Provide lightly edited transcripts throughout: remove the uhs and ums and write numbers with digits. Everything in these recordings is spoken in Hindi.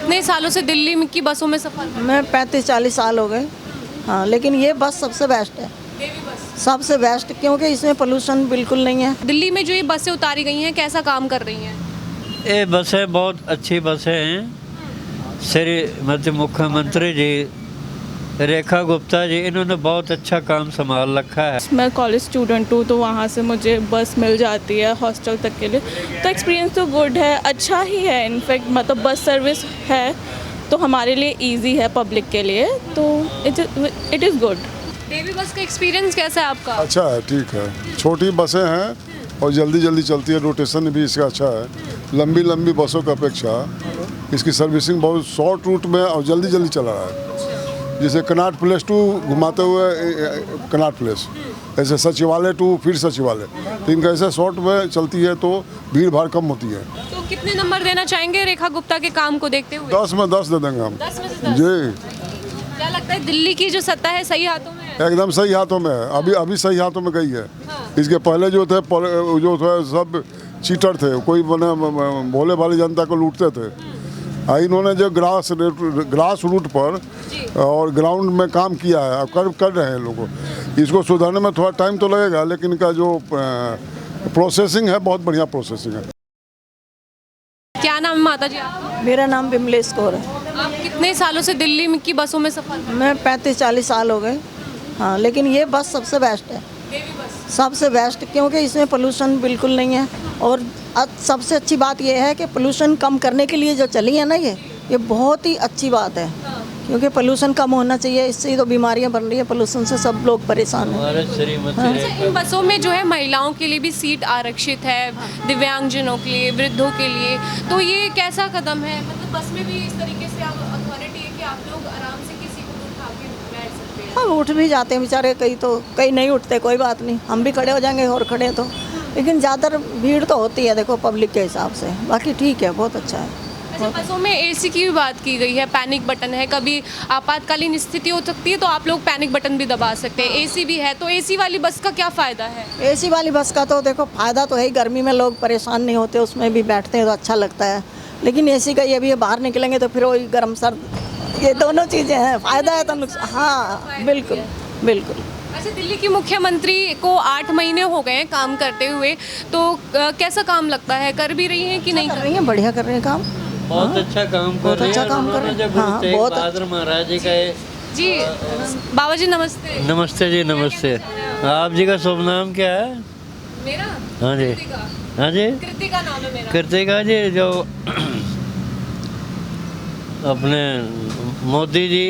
कितने सालों से दिल्ली में की बसों में सफर कर मैं 35-40 साल हो गए। हाँ, लेकिन ये बस सबसे बेस्ट है, देवी बस? सबसे बेस्ट, क्योंकि इसमें पोल्यूशन बिल्कुल नहीं है। दिल्ली में जो ये बसें उतारी गई हैं कैसा काम कर रही हैं? ये बसें बहुत अच्छी बसें हैं। श्रीमती मुख्यमंत्री जी रेखा गुप्ता जी, इन्होंने बहुत अच्छा काम संभाल रखा है। मैं कॉलेज स्टूडेंट हूँ, तो वहाँ से मुझे बस मिल जाती है हॉस्टल तक के लिए, तो एक्सपीरियंस तो गुड है, अच्छा ही है। इनफैक्ट मतलब बस सर्विस है तो हमारे लिए इजी है, पब्लिक के लिए, तो इट इज़ गुड। देवी बस का एक्सपीरियंस कैसा है आपका? अच्छा है, ठीक है। छोटी बसें हैं और जल्दी जल्दी चलती है, रोटेशन भी इसका अच्छा है। लंबी लंबी बसों की अपेक्षा इसकी सर्विसिंग बहुत शॉर्ट रूट में और जल्दी जल्दी चला रहा है। जैसे कनाट प्लेस टू घुमाते हुए कनाट प्लेस, ऐसे सचिवालय टू फिर सचिवालय, तो इनका ऐसा शॉर्ट में चलती है तो भीड़ भाड़ कम होती है। तो कितने नंबर देना चाहेंगे रेखा गुप्ता के काम को देखते हुए? 10 में 10 दे देंगे हम। 10 में से 10? जी, क्या लगता है दिल्ली की जो सत्ता है सही हाथों में है? एकदम सही हाथों में है। अभी सही हाथों में गई है। इसके पहले जो थे सब चीटर थे, कोई भोले भाली जनता को लूटते थे। इन्होंने जो ग्रास रूट पर और ग्राउंड में काम किया है, कर रहे हैं लोगों। इसको सुधारने में थोड़ा टाइम तो लगेगा, लेकिन इनका जो प्रोसेसिंग है बहुत बढ़िया प्रोसेसिंग है। क्या नाम है माता जी आपका? मेरा नाम विमलेश कौर है। आप कितने सालों से दिल्ली में की बसों में सफर कर? मैं 35-40 साल हो गए। हाँ, लेकिन ये बस सबसे बेस्ट है, देवी बस? सबसे बेस्ट, क्योंकि इसमें पोल्यूशन बिल्कुल नहीं है। और सबसे अच्छी बात ये है कि पोल्यूशन कम करने के लिए जो चली है ना, ये बहुत ही अच्छी बात है, क्योंकि पोल्यूशन कम होना चाहिए। इससे ही तो बीमारियां बन रही है, पोल्यूशन से सब लोग परेशान हैं। हमारे श्रीमती रेखा इन बसों में जो है महिलाओं के लिए भी सीट आरक्षित है, दिव्यांगजनों के लिए, वृद्धों के लिए, तो ये कैसा कदम है? मतलब बस में भी इस तरीके से अथॉरिटी है कि आप लोग आराम से किसी को भी उठा के बैठ सकते हैं? हाँ, उठ भी जाते हैं बेचारे, कई नहीं उठते, कोई बात नहीं, हम भी खड़े हो जाएंगे और खड़े तो, लेकिन ज़्यादातर भीड़ तो होती है देखो पब्लिक के हिसाब से। बाकी ठीक है, बहुत अच्छा है। अच्छा, बसों में एसी की भी बात की गई है, पैनिक बटन है, कभी आपातकालीन स्थिति हो सकती है तो आप लोग पैनिक बटन भी दबा सकते हैं, एसी भी है, तो एसी वाली बस का क्या फ़ायदा है? एसी वाली बस का तो देखो फ़ायदा तो है ही, गर्मी में लोग परेशान नहीं होते, उसमें भी बैठते हैं तो अच्छा लगता है। लेकिन एसी का ये भी है, बाहर निकलेंगे तो फिर वही गर्म सर्द, ये दोनों चीज़ें हैं, फ़ायदा है तो नुकसान। हाँ, बिल्कुल बिल्कुल। अच्छा, दिल्ली की मुख्यमंत्री को 8 महीने हो गए हैं काम करते हुए, तो कैसा काम लगता है? कर भी रही हैं कि नहीं कर रही हैं, बढ़िया कर रहे हैं काम। बहुत अच्छा काम कर बहुत रही अच्छा है। काम कर रहे उन्होंने हैं। जो गुरु हाँ, तेग बहुत बहादुर महाराज जी का जी? बाबा जी नमस्ते। नमस्ते जी, नमस्ते। आप जी का शुभ नाम क्या है? मेरा? हाँ जी, कृतिका। हाँ जी, कृतिका नाम है मेरा। कृतिका जी। जो अपने मोदी जी,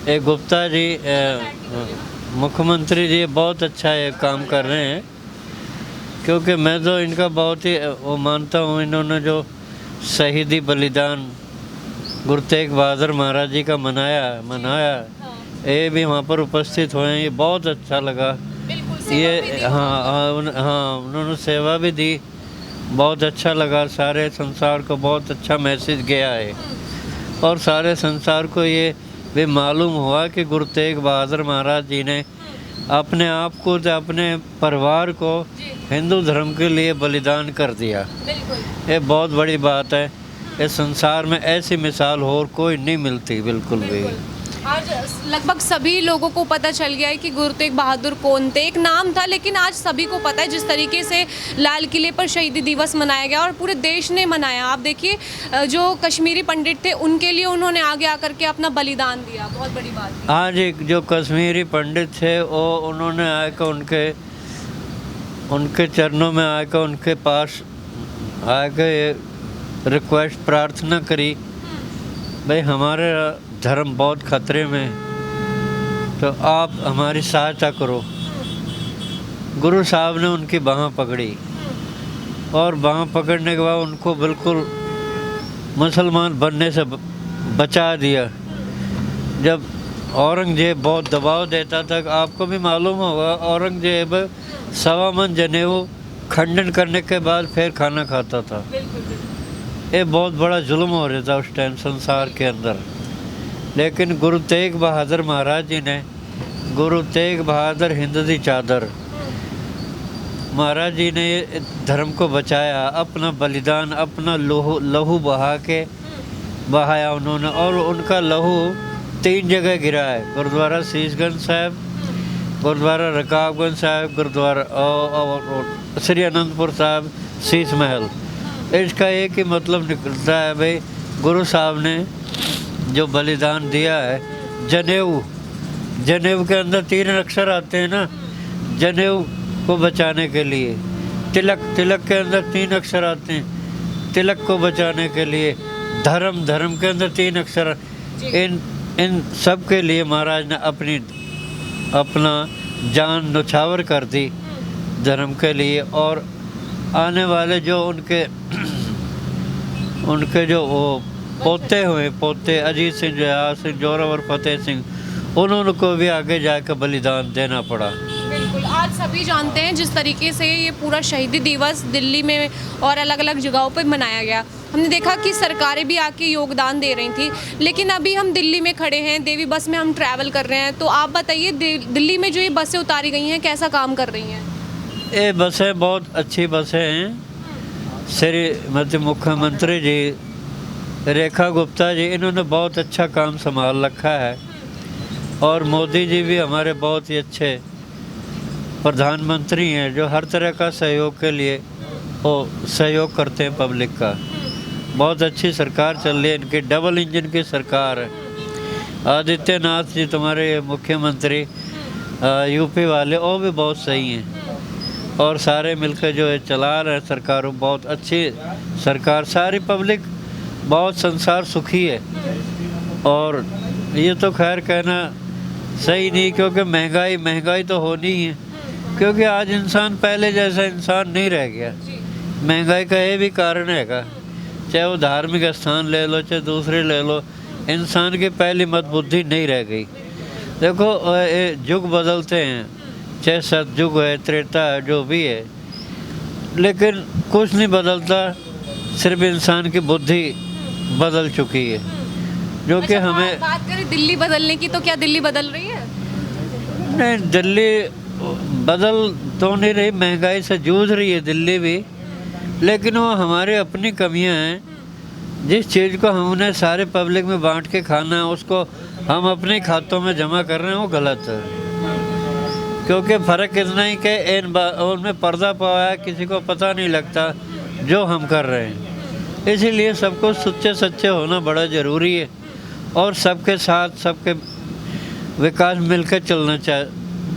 एक गुप्ता जी, मुख्यमंत्री जी बहुत अच्छा ये काम कर रहे हैं, क्योंकि मैं तो इनका बहुत ही वो मानता हूँ। इन्होंने जो शहीदी बलिदान गुरु तेग बहादुर महाराज जी का मनाया, ये भी वहाँ पर उपस्थित हुए, ये बहुत अच्छा लगा। ये हाँ, उन्होंने सेवा भी दी, बहुत अच्छा लगा। सारे संसार को बहुत अच्छा मैसेज गया है, और सारे संसार को ये भी मालूम हुआ कि गुरु तेग बहादुर महाराज जी ने अपने आप को, अपने परिवार को हिंदू धर्म के लिए बलिदान कर दिया। ये बहुत बड़ी बात है। इस संसार में ऐसी मिसाल और कोई नहीं मिलती, बिल्कुल भी। आज लगभग सभी लोगों को पता चल गया है कि गुरु तेग बहादुर कौन थे। एक नाम था, लेकिन आज सभी को पता है। जिस तरीके से लाल किले पर शहीदी दिवस मनाया गया और पूरे देश ने मनाया, आप देखिए, जो कश्मीरी पंडित थे उनके लिए उन्होंने आगे आकर के अपना बलिदान दिया, बहुत बड़ी बात थी। आज एक जो कश्मीरी पंडित थे, वो उन्होंने आकर उनके चरणों में आकर, उनके पास आकर रिक्वेस्ट प्रार्थना करी, भाई हमारे धर्म बहुत खतरे में, तो आप हमारी सहायता करो। गुरु साहब ने उनकी बाँह पकड़ी, और बाँह पकड़ने के बाद उनको बिल्कुल मुसलमान बनने से बचा दिया। जब औरंगजेब बहुत दबाव देता था, आपको भी मालूम होगा, औरंगजेब 1.25 मन जनेऊ खंडन करने के बाद फिर खाना खाता था। ये बहुत बड़ा जुल्म हो रहा था उस टाइम संसार के अंदर। लेकिन गुरु तेग बहादुर महाराज जी ने, गुरु तेग बहादुर हिंद दी चादर, महाराज जी ने धर्म को बचाया, अपना बलिदान, अपना लहू बहा के बहाया उन्होंने, और उनका लहू 3 जगह गिरा है। गुरुद्वारा शीशगंज साहिब, गुरुद्वारा रकाबगंज साहिब, गुरुद्वारा और श्री अनंतपुर साहिब, शीश महल। इसका एक ही मतलब निकलता है भाई, गुरु साहब ने जो बलिदान दिया है, जनेऊ, जनेऊ के अंदर 3 अक्षर आते हैं ना, जनेऊ को बचाने के लिए। तिलक, तिलक के अंदर 3 अक्षर आते हैं, तिलक को बचाने के लिए। धर्म, धर्म के अंदर 3 अक्षर। इन सब के लिए महाराज ने अपना जान न्यौछावर कर दी धर्म के लिए। और आने वाले जो उनके जो वो पोते हुए, पोते अजीत सिंह, जयाल सिंह, जोरावर फतेह सिंह, उन्होंने को भी आगे जाकर बलिदान देना पड़ा। बिल्कुल, आज सभी जानते हैं जिस तरीके से ये पूरा शहीदी दिवस दिल्ली में और अलग अलग जगहों पर मनाया गया। हमने देखा कि सरकारें भी आके योगदान दे रही थी, लेकिन अभी हम दिल्ली में खड़े हैं, देवी बस में हम ट्रैवल कर रहे हैं। तो आप बताइए, दिल्ली में जो ये बसें उतारी गई हैं कैसा काम कर रही हैं? ये बसें बहुत अच्छी बसें हैं। श्रीमती मुख्यमंत्री जी रेखा गुप्ता जी, इन्होंने बहुत अच्छा काम संभाल रखा है। और मोदी जी भी हमारे बहुत ही अच्छे प्रधानमंत्री हैं, जो हर तरह का सहयोग के लिए वो सहयोग करते हैं पब्लिक का। बहुत अच्छी सरकार चल रही है इनकी, डबल इंजन की सरकार है। आदित्यनाथ जी तुम्हारे मुख्यमंत्री यूपी वाले, वो भी बहुत सही हैं। और सारे मिलकर जो है चला रहे हैं सरकार, बहुत अच्छी सरकार। सारी पब्लिक बहुत संसार सुखी है। और ये तो खैर कहना सही नहीं, क्योंकि महंगाई तो होनी ही है, क्योंकि आज इंसान पहले जैसा इंसान नहीं रह गया। महंगाई का ये भी कारण हैगा, चाहे वो धार्मिक स्थान ले लो, चाहे दूसरे ले लो, इंसान की पहली मत बुद्धि नहीं रह गई। देखो युग बदलते हैं, चाहे सतयुग है, त्रेता है, जो भी है, लेकिन कुछ नहीं बदलता, सिर्फ इंसान की बुद्धि बदल चुकी है, जो कि हमें। बात करें दिल्ली बदलने की, तो क्या दिल्ली बदल रही है? नहीं, दिल्ली बदल तो नहीं रही, महंगाई से जूझ रही है दिल्ली भी, लेकिन वो हमारे अपनी कमियां हैं। जिस चीज़ को हमने सारे पब्लिक में बांट के खाना है, उसको हम अपने खातों में जमा कर रहे हैं, वो गलत है। क्योंकि फ़र्क इतना ही कि उनमें पर्दा पाया है, किसी को पता नहीं लगता जो हम कर रहे हैं। इसीलिए सबको सच्चे होना बड़ा ज़रूरी है, और सबके साथ सबके विकास मिलकर चलना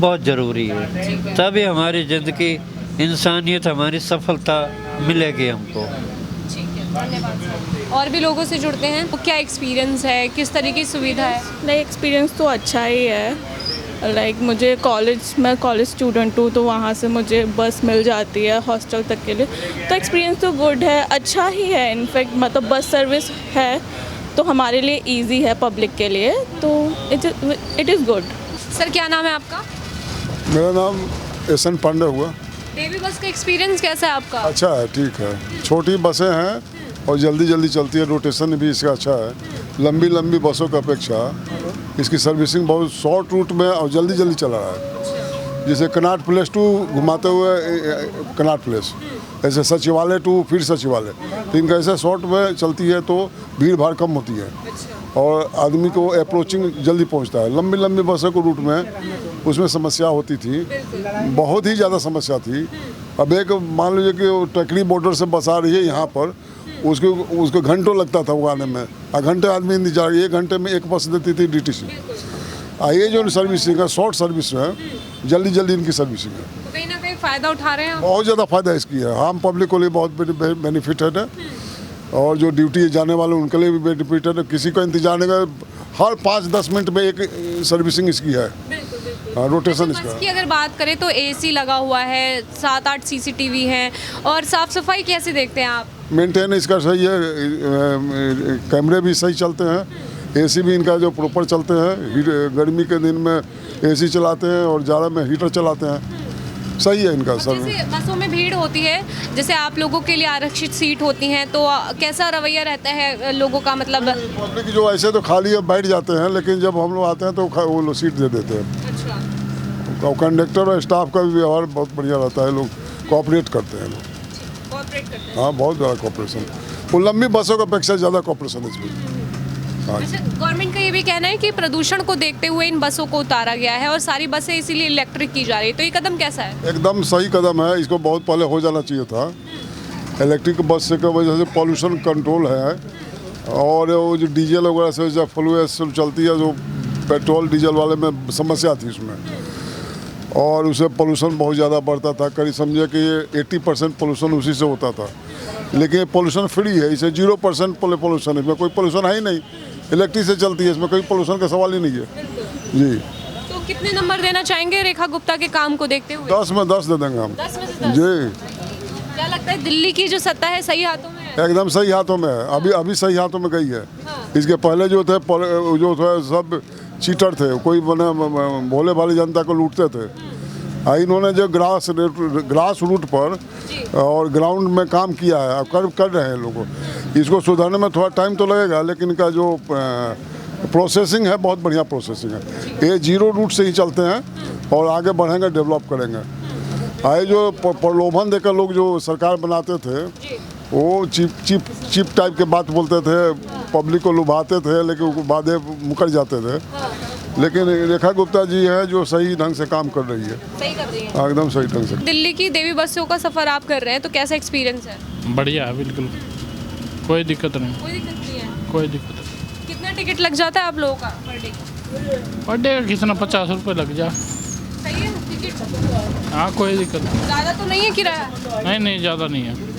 बहुत ज़रूरी है। तभी हमारी ज़िंदगी, इंसानियत, हमारी सफलता मिलेगी हमको। ठीक है, धन्यवाद सर। और भी लोगों से जुड़ते हैं, तो क्या एक्सपीरियंस है, किस तरह की सुविधा है? नहीं, एक्सपीरियंस तो अच्छा ही है। लाइक मुझे मैं कॉलेज स्टूडेंट हूँ, तो वहाँ से मुझे बस मिल जाती है हॉस्टल तक के लिए। तो एक्सपीरियंस तो गुड है, अच्छा ही है। इनफैक्ट मतलब बस सर्विस है तो हमारे लिए इजी है पब्लिक के लिए, तो इट इज़ गुड। सर क्या नाम है आपका? मेरा नाम एस एन पांडे हुआ। देवी बस का एक्सपीरियंस कैसा है आपका? अच्छा है, ठीक है। छोटी बसें हैं और जल्दी चलती है, रोटेशन भी इसका अच्छा है। लंबी बसों की अपेक्षा इसकी सर्विसिंग बहुत शॉर्ट रूट में और जल्दी चला रहा है। जैसे कनाट प्लेस टू घुमाते हुए कनाट प्लेस, ऐसे सचिवालय टू फिर सचिवालय, तो इनका ऐसे शॉर्ट में चलती है, तो भीड़ भाड़ कम होती है और आदमी को अप्रोचिंग जल्दी पहुंचता है। लंबी बसों को रूट में उसमें समस्या होती थी, बहुत ही ज़्यादा समस्या थी। अब एक मान लीजिए कि टकरी बॉर्डर से बस आ रही है यहाँ पर, उसको घंटों लगता था वो आने में, घंटे आदमी इंतजार, 1 घंटे में एक बस देती थी DTC। ये जो सर्विसिंग है, शॉर्ट सर्विस है, जल्दी इनकी सर्विसिंग है, तो कहीं ना कहीं फ़ायदा उठा रहे हैं। बहुत ज़्यादा फायदा इसकी है। आम पब्लिक को लिए बहुत बेनिफिट है, और जो ड्यूटी जाने वाले उनके लिए भी बेनिफिट है। किसी को इंतजार नहीं कर, हर 5-10 मिनट में एक सर्विसिंग इसकी है, रोटेशन इसका। बस की अगर बात करें तो AC लगा हुआ है, 7-8 CCTV हैं, और साफ़ सफाई कैसे देखते हैं आप? मेंटेन इसका सही है, कैमरे भी सही चलते हैं, AC भी इनका जो प्रॉपर चलते हैं। गर्मी के दिन में AC चलाते हैं और जाड़ा में हीटर चलाते हैं, सही है इनका सब। जैसे बसों में भीड़ होती है, जैसे आप लोगों के लिए आरक्षित सीट होती हैं, तो कैसा रवैया रहता है लोगों का? मतलब पब्लिक जो ऐसे तो खाली है बैठ जाते हैं, लेकिन जब हम लोग आते हैं तो वो लोग सीट दे देते हैं। अच्छा, कंडक्टर और स्टाफ का भी व्यवहार बहुत बढ़िया रहता है, लोग कोऑपरेट करते हैं लोग। कोऑपरेट करते हैं। हाँ, बहुत ज़्यादा कोऑपरेशन, वो लंबी बसों की अपेक्षा ज़्यादा कोऑपरेशन है इसमें। हाँ। अच्छा, गवर्नमेंट का ये भी कहना है कि प्रदूषण को देखते हुए इन बसों को उतारा गया है और सारी बसें इसीलिए इलेक्ट्रिक की जा रही है, तो ये कदम कैसा है? एकदम सही कदम है, इसको बहुत पहले हो जाना चाहिए था। इलेक्ट्रिक बस से की वजह से पॉल्यूशन कंट्रोल है, और वो जो डीजल वगैरह से जब फ्लूएस चलती है, जो पेट्रोल डीजल वाले में समस्या थी उसमें, और उससे पोल्यूशन बहुत ज़्यादा बढ़ता था। करीब समझे कि 80% पोल्यूशन उसी से होता था, लेकिन पोल्यूशन फ्री है, इसे 0% पोल्यूशन है, इसमें कोई पोल्यूशन है ही नहीं। इलेक्ट्रिक से चलती है, इसमें कोई पोल्यूशन का सवाल ही नहीं है जी। तो कितने नंबर देना चाहेंगे रेखा गुप्ता के काम को देखते हुए? 10 में 10 दे देंगे हम 10 में से 10? जी। क्या लगता है दिल्ली की जो सत्ता है सही हाथों में है? एकदम सही हाथों में है, अभी सही हाथों में गई है। इसके पहले जो थे सब चीटर थे, कोई भोले भाली जनता को लूटते थे। इन्होंने जो ग्रास रूट पर और ग्राउंड में काम किया है, कर रहे हैं लोगों। इसको सुधारने में थोड़ा टाइम तो लगेगा, लेकिन इनका जो प्रोसेसिंग है बहुत बढ़िया प्रोसेसिंग है। ये 0 रूट से ही चलते हैं और आगे बढ़ेंगे, डेवलप करेंगे। आए जो प्रलोभन देकर लोग जो सरकार बनाते थे, वो चिप टाइप के बात बोलते थे, पब्लिक को लुभाते थे, लेकिन वादे मुकर जाते थे। लेकिन रेखा गुप्ता जी है जो सही ढंग से काम कर रही है, सही कर रही है। एकदम सही ढंग से। दिल्ली की देवी बसों का सफर आप कर रहे हैं, तो कैसा एक्सपीरियंस है? बढ़िया है, बिल्कुल कोई दिक्कत नहीं, कोई दिक्कत नहीं है। कोई दिक्कत नहीं। कितना टिकट लग जाता है आप लोगों का पर डे? पर डे का कितना 50 रुपये लग जा। सही है टिकट? हाँ, कोई दिक्कत नहीं। ज़्यादा तो नहीं है किराया? नहीं, ज़्यादा नहीं है।